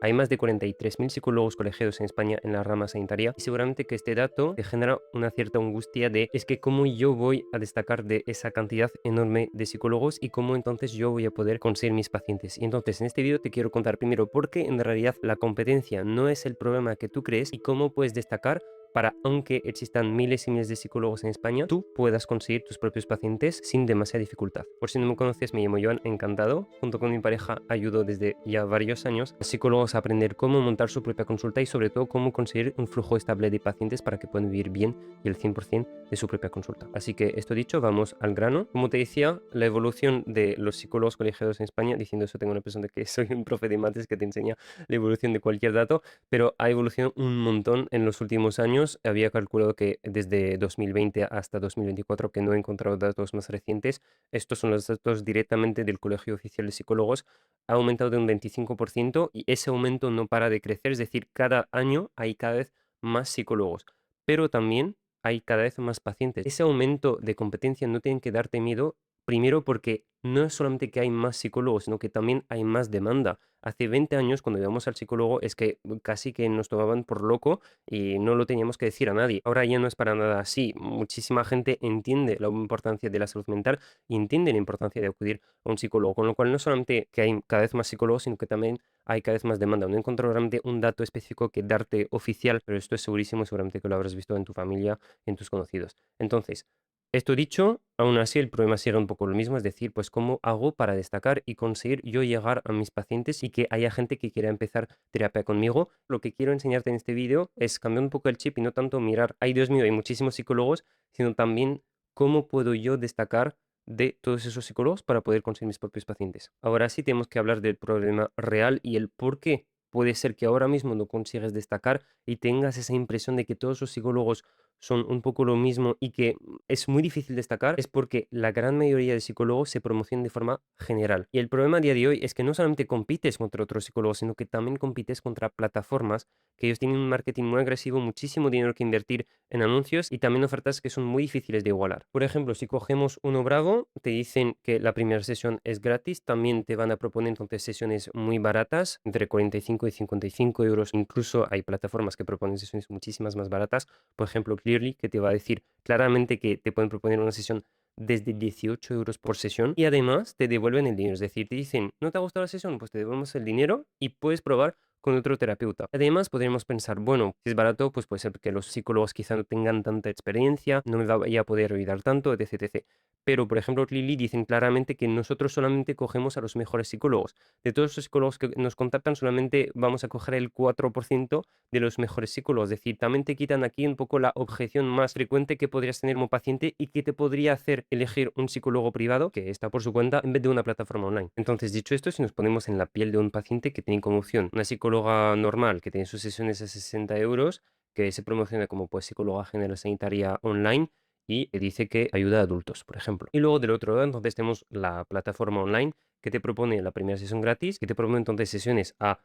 Hay más de 43.000 psicólogos colegiados en España en la rama sanitaria y seguramente que este dato te genera una cierta angustia de es que cómo yo voy a destacar de esa cantidad enorme de psicólogos y cómo entonces yo voy a poder conseguir mis pacientes. Y entonces en este vídeo te quiero contar primero por qué en realidad la competencia no es el problema que tú crees y cómo puedes destacar para, aunque existan miles y miles de psicólogos en España, tú puedas conseguir tus propios pacientes sin demasiada dificultad. Por si no me conoces, me llamo Joan, encantado. Junto con mi pareja ayudo desde ya varios años a psicólogos a aprender cómo montar su propia consulta y sobre todo cómo conseguir un flujo estable de pacientes para que puedan vivir bien y el 100% de su propia consulta. Así que esto dicho, vamos al grano. Como te decía, la evolución de los psicólogos colegiados en España, diciendo eso tengo la impresión de que soy un profe de mates que te enseña la evolución de cualquier dato, pero ha evolucionado un montón en los últimos años. Había calculado que desde 2020 hasta 2024, que no he encontrado datos más recientes, estos son los datos directamente del Colegio Oficial de Psicólogos, ha aumentado de un 25% y ese aumento no para de crecer, es decir, cada año hay cada vez más psicólogos, pero también hay cada vez más pacientes. Ese aumento de competencia no tiene que darte miedo, primero porque no es solamente que hay más psicólogos, sino que también hay más demanda. Hace 20 años, cuando íbamos al psicólogo, es que casi que nos tomaban por loco y no lo teníamos que decir a nadie. Ahora ya no es para nada así. Muchísima gente entiende la importancia de la salud mental y entiende la importancia de acudir a un psicólogo. Con lo cual, no solamente que hay cada vez más psicólogos, sino que también hay cada vez más demanda. No encuentro realmente un dato específico que darte oficial, pero esto es segurísimo, seguramente que lo habrás visto en tu familia, en tus conocidos. Entonces, esto dicho, aún así el problema sigue un poco lo mismo, es decir, pues cómo hago para destacar y conseguir yo llegar a mis pacientes y que haya gente que quiera empezar terapia conmigo. Lo que quiero enseñarte en este vídeo es cambiar un poco el chip y no tanto mirar, ay Dios mío, hay muchísimos psicólogos, sino también cómo puedo yo destacar de todos esos psicólogos para poder conseguir mis propios pacientes. Ahora sí tenemos que hablar del problema real y el por qué puede ser que ahora mismo no consigues destacar y tengas esa impresión de que todos los psicólogos son un poco lo mismo y que es muy difícil destacar, es porque la gran mayoría de psicólogos se promocionan de forma general. Y el problema a día de hoy es que no solamente compites contra otros psicólogos, sino que también compites contra plataformas que ellos tienen un marketing muy agresivo, muchísimo dinero que invertir en anuncios y también ofertas que son muy difíciles de igualar. Por ejemplo, si cogemos Uno Bravo, te dicen que la primera sesión es gratis, también te van a proponer entonces sesiones muy baratas, entre 45 y 55 euros. Incluso hay plataformas que proponen sesiones muchísimas más baratas, por ejemplo, Clearly, que te va a decir claramente que te pueden proponer una sesión desde 18 euros por sesión y además te devuelven el dinero. Es decir, te dicen, ¿no te ha gustado la sesión? Pues te devolvemos el dinero y puedes probar con otro terapeuta. Además, podríamos pensar, bueno, si es barato, pues puede ser que los psicólogos quizá no tengan tanta experiencia, no me vaya a poder ayudar tanto, etc, etc. Pero, por ejemplo, Lili dicen claramente que nosotros solamente cogemos a los mejores psicólogos. De todos los psicólogos que nos contactan, solamente vamos a coger el 4% de los mejores psicólogos. Es decir, también te quitan aquí un poco la objeción más frecuente que podrías tener como paciente y que te podría hacer elegir un psicólogo privado que está por su cuenta en vez de una plataforma online. Entonces, dicho esto, si nos ponemos en la piel de un paciente que tiene como opción una psicóloga normal que tiene sus sesiones a 60 euros, que se promociona como pues psicóloga general sanitaria online y dice que ayuda a adultos, por ejemplo. Y luego del otro lado, entonces tenemos la plataforma online que te propone la primera sesión gratis, que te propone entonces sesiones a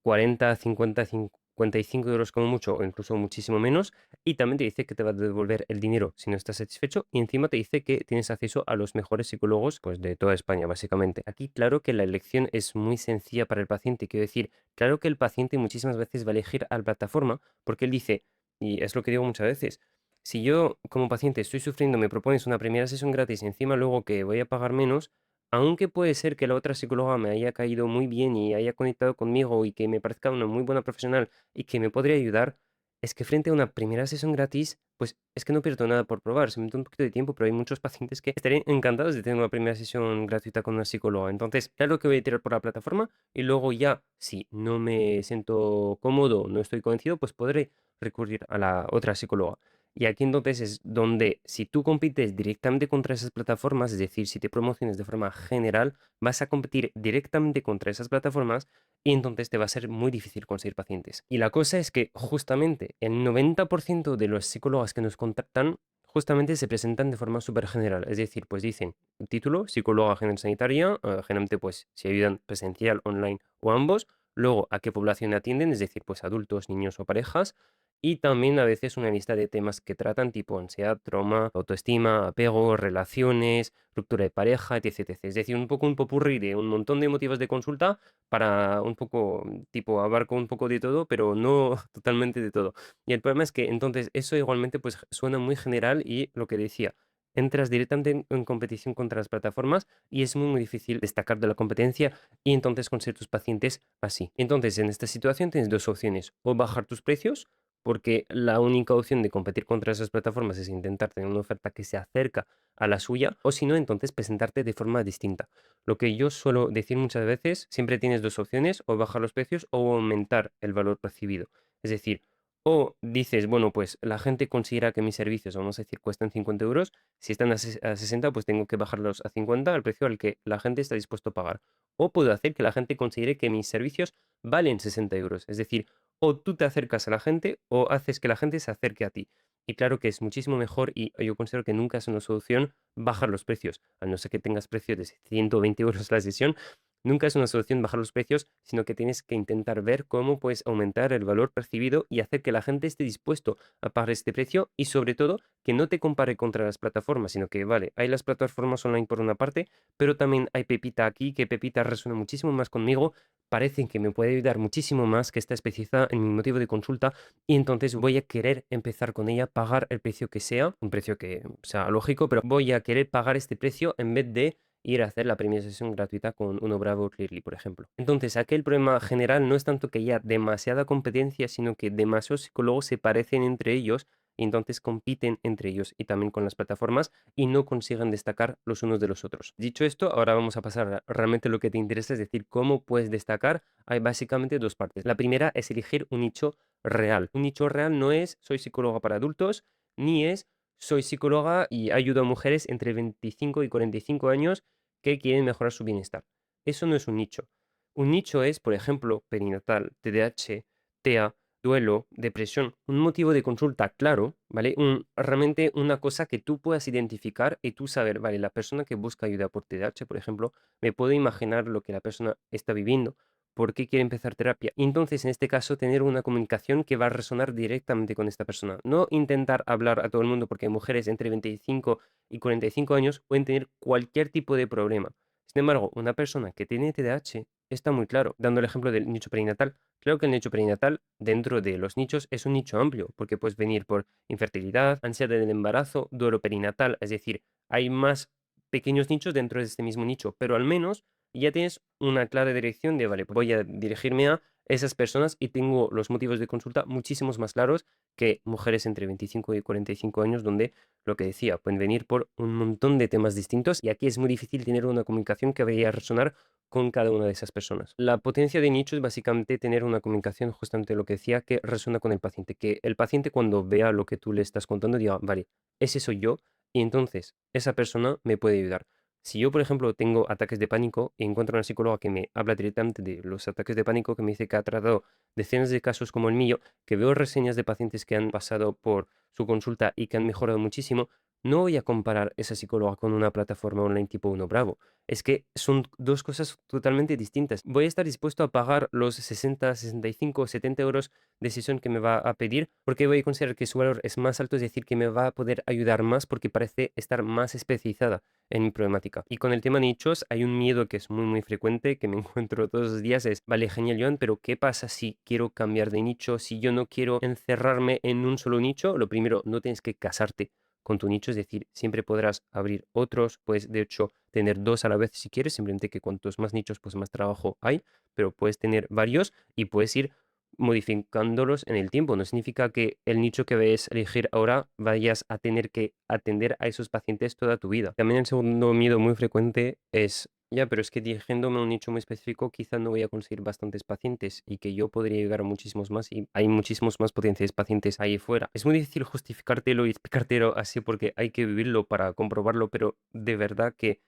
40, 50, 55 euros como mucho o incluso muchísimo menos. Y también te dice que te va a devolver el dinero si no estás satisfecho. Y encima te dice que tienes acceso a los mejores psicólogos pues, de toda España, básicamente. Aquí, claro que la elección es muy sencilla para el paciente. Quiero decir, claro que el paciente muchísimas veces va a elegir a la plataforma porque él dice, y es lo que digo muchas veces, si yo como paciente estoy sufriendo, me propones una primera sesión gratis y encima luego que voy a pagar menos, aunque puede ser que la otra psicóloga me haya caído muy bien y haya conectado conmigo y que me parezca una muy buena profesional y que me podría ayudar, es que frente a una primera sesión gratis, pues es que no pierdo nada por probar, se me da un poquito de tiempo, pero hay muchos pacientes que estarían encantados de tener una primera sesión gratuita con una psicóloga. Entonces, claro que voy a tirar por la plataforma y luego ya, si no me siento cómodo, no estoy convencido, pues podré recurrir a la otra psicóloga. Y aquí entonces es donde si tú compites directamente contra esas plataformas, es decir, si te promociones de forma general, vas a competir directamente contra esas plataformas y entonces te va a ser muy difícil conseguir pacientes. Y la cosa es que justamente el 90% de los psicólogos que nos contactan justamente se presentan de forma súper general. Es decir, pues dicen título, psicóloga general sanitaria, generalmente pues si ayudan presencial, online o ambos. Luego, a qué población atienden, es decir, pues adultos, niños o parejas y también a veces una lista de temas que tratan tipo ansiedad, trauma, autoestima, apego, relaciones, ruptura de pareja, etc, etc. Es decir, un poco un popurrí de un montón de motivos de consulta para un poco, tipo, abarco un poco de todo, pero no totalmente de todo. Y el problema es que entonces eso igualmente pues suena muy general y lo que decía, entras directamente en competición contra las plataformas y es muy, muy difícil destacar de la competencia y entonces conseguir tus pacientes así. Entonces, en esta situación tienes dos opciones, o bajar tus precios, porque la única opción de competir contra esas plataformas es intentar tener una oferta que se acerca a la suya, o si no, entonces presentarte de forma distinta. Lo que yo suelo decir muchas veces, siempre tienes dos opciones, o bajar los precios o aumentar el valor percibido. Es decir, o dices, bueno, pues la gente considera que mis servicios, vamos a decir, cuestan 50 euros, si están a 60, pues tengo que bajarlos a 50 al precio al que la gente está dispuesto a pagar. O puedo hacer que la gente considere que mis servicios valen 60 euros. Es decir, o tú te acercas a la gente o haces que la gente se acerque a ti. Y claro que es muchísimo mejor y yo considero que nunca es una solución bajar los precios, a no ser que tengas precios de 120 euros la sesión. Nunca es una solución bajar los precios, sino que tienes que intentar ver cómo puedes aumentar el valor percibido y hacer que la gente esté dispuesto a pagar este precio y sobre todo que no te compare contra las plataformas, sino que, vale, hay las plataformas online por una parte, pero también hay Pepita aquí, que Pepita resuena muchísimo más conmigo, parece que me puede ayudar muchísimo más, que está especializada en mi motivo de consulta y entonces voy a querer empezar con ella, pagar el precio que sea, un precio que sea lógico, pero voy a querer pagar este precio en vez de ir a hacer la primera sesión gratuita con Uno Bravo Clearly, por ejemplo. Entonces, aquí el problema general no es tanto que haya demasiada competencia, sino que demasiados psicólogos se parecen entre ellos y entonces compiten entre ellos y también con las plataformas y no consigan destacar los unos de los otros. Dicho esto, ahora vamos a pasar a realmente lo que te interesa, es decir, cómo puedes destacar. Hay básicamente dos partes. La primera es elegir un nicho real. Un nicho real no es soy psicóloga para adultos, ni es soy psicóloga y ayudo a mujeres entre 25 y 45 años que quieren mejorar su bienestar. Eso no es un nicho. Un nicho es, por ejemplo, perinatal, TDAH, TEA, duelo, depresión, un motivo de consulta claro, ¿vale? Realmente una cosa que tú puedas identificar y tú saber, vale, la persona que busca ayuda por TDAH, por ejemplo, me puedo imaginar lo que la persona está viviendo, por qué quiere empezar terapia. Y entonces, en este caso, tener una comunicación que va a resonar directamente con esta persona. No intentar hablar a todo el mundo porque mujeres entre 25 y 45 años pueden tener cualquier tipo de problema. Sin embargo, una persona que tiene TDAH está muy claro, dando el ejemplo del nicho perinatal. Creo que el nicho perinatal, dentro de los nichos, es un nicho amplio, porque puedes venir por infertilidad, ansiedad del embarazo, duelo perinatal, es decir, hay más pequeños nichos dentro de este mismo nicho, pero al menos ya tienes una clara dirección de, vale, pues voy a dirigirme a esas personas y tengo los motivos de consulta muchísimos más claros que mujeres entre 25 y 45 años, donde lo que decía, pueden venir por un montón de temas distintos y aquí es muy difícil tener una comunicación que vaya a resonar con cada una de esas personas. La potencia de nicho es básicamente tener una comunicación, justamente lo que decía, que resuena con el paciente, que el paciente cuando vea lo que tú le estás contando diga, vale, ese soy yo y entonces esa persona me puede ayudar. Si yo, por ejemplo, tengo ataques de pánico y encuentro una psicóloga que me habla directamente de los ataques de pánico, que me dice que ha tratado decenas de casos como el mío, que veo reseñas de pacientes que han pasado por su consulta y que han mejorado muchísimo, no voy a comparar esa psicóloga con una plataforma online tipo Uno Bravo. Es que son dos cosas totalmente distintas. Voy a estar dispuesto a pagar los 60, 65, 70 euros de sesión que me va a pedir porque voy a considerar que su valor es más alto, es decir, que me va a poder ayudar más porque parece estar más especializada en mi problemática. Y con el tema nichos hay un miedo que es muy, muy frecuente, que me encuentro todos los días, es, vale, genial, Joan, pero ¿qué pasa si quiero cambiar de nicho? Si yo no quiero encerrarme en un solo nicho, lo primero, no tienes que casarte con tu nicho, es decir, siempre podrás abrir otros, puedes de hecho tener dos a la vez si quieres, simplemente que cuantos más nichos, pues más trabajo hay, pero puedes tener varios y puedes ir modificándolos en el tiempo. No significa que el nicho que vayas a elegir ahora vayas a tener que atender a esos pacientes toda tu vida. También el segundo miedo muy frecuente es, ya, pero es que dirigiéndome a un nicho muy específico quizá no voy a conseguir bastantes pacientes y que yo podría llegar a muchísimos más y hay muchísimos más potenciales pacientes ahí fuera. Es muy difícil justificártelo y explicártelo así porque hay que vivirlo para comprobarlo, pero de verdad que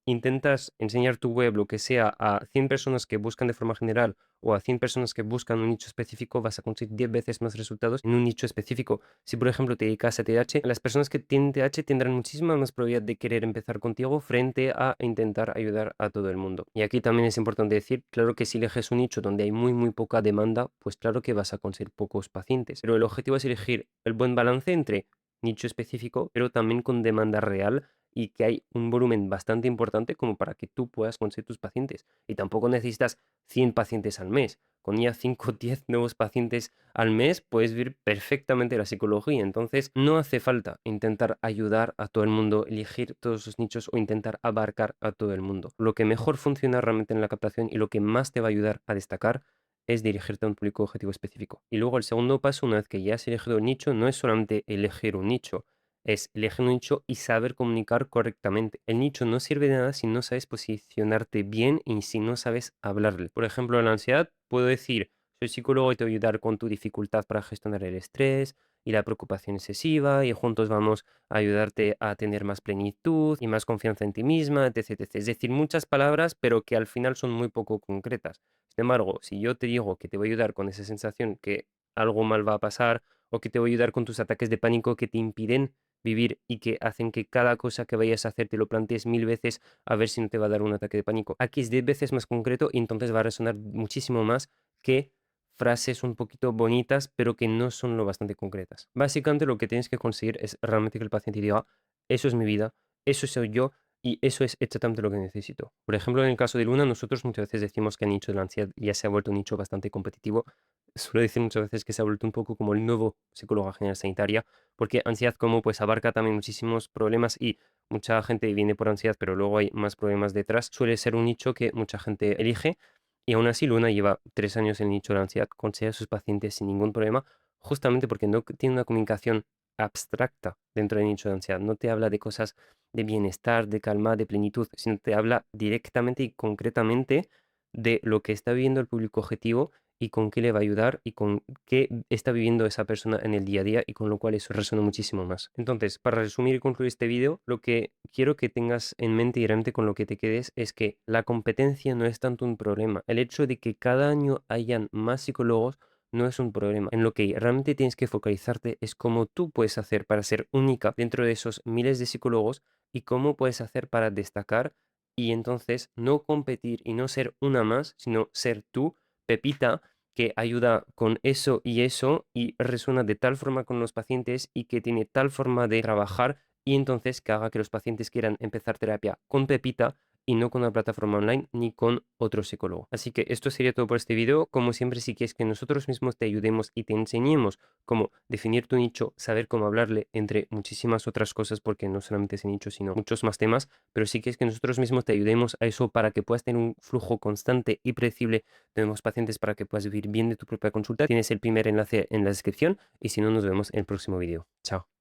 intentas enseñar tu web, lo que sea, a 100 personas que buscan de forma general o a 100 personas que buscan un nicho específico, vas a conseguir 10 veces más resultados en un nicho específico. Si, por ejemplo, te dedicas a TDAH, las personas que tienen TDAH tendrán muchísima más probabilidad de querer empezar contigo frente a intentar ayudar a todo el mundo. Y aquí también es importante decir, claro que si eliges un nicho donde hay muy poca demanda, pues claro que vas a conseguir pocos pacientes. Pero el objetivo es elegir el buen balance entre nicho específico, pero también con demanda real y que hay un volumen bastante importante como para que tú puedas conseguir tus pacientes. Y tampoco necesitas 100 pacientes al mes. Con ya 5 o 10 nuevos pacientes al mes puedes vivir perfectamente la psicología. Entonces no hace falta intentar ayudar a todo el mundo, elegir todos los nichos o intentar abarcar a todo el mundo. Lo que mejor funciona realmente en la captación y lo que más te va a ayudar a destacar es dirigirte a un público objetivo específico. Y luego el segundo paso, una vez que ya has elegido un nicho, no es solamente elegir un nicho, es elegir un nicho y saber comunicar correctamente. El nicho no sirve de nada si no sabes posicionarte bien y si no sabes hablarle. Por ejemplo, la ansiedad, puedo decir, soy psicólogo y te voy a ayudar con tu dificultad para gestionar el estrés y la preocupación excesiva y juntos vamos a ayudarte a tener más plenitud y más confianza en ti misma, etc, etc. Es decir, muchas palabras, pero que al final son muy poco concretas. Sin embargo, si yo te digo que te voy a ayudar con esa sensación que algo mal va a pasar o que te voy a ayudar con tus ataques de pánico que te impiden vivir y que hacen que cada cosa que vayas a hacer te lo plantees 1000 veces a ver si no te va a dar un ataque de pánico. Aquí es 10 veces más concreto y entonces va a resonar muchísimo más que frases un poquito bonitas, pero que no son lo bastante concretas. Básicamente lo que tienes que conseguir es realmente que el paciente diga, eso es mi vida, eso soy yo y eso es exactamente lo que necesito. Por ejemplo, en el caso de Luna, nosotros muchas veces decimos que el nicho de la ansiedad ya se ha vuelto un nicho bastante competitivo. Suelo decir muchas veces que se ha vuelto un poco como el nuevo psicólogo general sanitaria, porque ansiedad como pues abarca también muchísimos problemas y mucha gente viene por ansiedad, pero luego hay más problemas detrás. Suele ser un nicho que mucha gente elige y aún así Luna lleva 3 años en el nicho de la ansiedad, consigue a sus pacientes sin ningún problema, justamente porque no tiene una comunicación abstracta dentro del nicho de ansiedad. No te habla de cosas de bienestar, de calma, de plenitud, sino te habla directamente y concretamente de lo que está viviendo el público objetivo y con qué le va a ayudar y con qué está viviendo esa persona en el día a día y con lo cual eso resuena muchísimo más. Entonces, para resumir y concluir este vídeo, lo que quiero que tengas en mente y realmente con lo que te quedes es que la competencia no es tanto un problema. El hecho de que cada año hayan más psicólogos no es un problema. En lo que realmente tienes que focalizarte es cómo tú puedes hacer para ser única dentro de esos miles de psicólogos y cómo puedes hacer para destacar y entonces no competir y no ser una más, sino ser tú, Pepita, que ayuda con eso y resuena de tal forma con los pacientes y que tiene tal forma de trabajar y entonces que haga que los pacientes quieran empezar terapia con Pepita y no con una plataforma online ni con otro psicólogo. Así que esto sería todo por este video. Como siempre, si quieres que nosotros mismos te ayudemos y te enseñemos cómo definir tu nicho, saber cómo hablarle, entre muchísimas otras cosas, porque no solamente ese nicho, sino muchos más temas, pero si quieres que nosotros mismos te ayudemos a eso para que puedas tener un flujo constante y predecible de nuevos pacientes para que puedas vivir bien de tu propia consulta, tienes el primer enlace en la descripción y si no, nos vemos en el próximo video. Chao.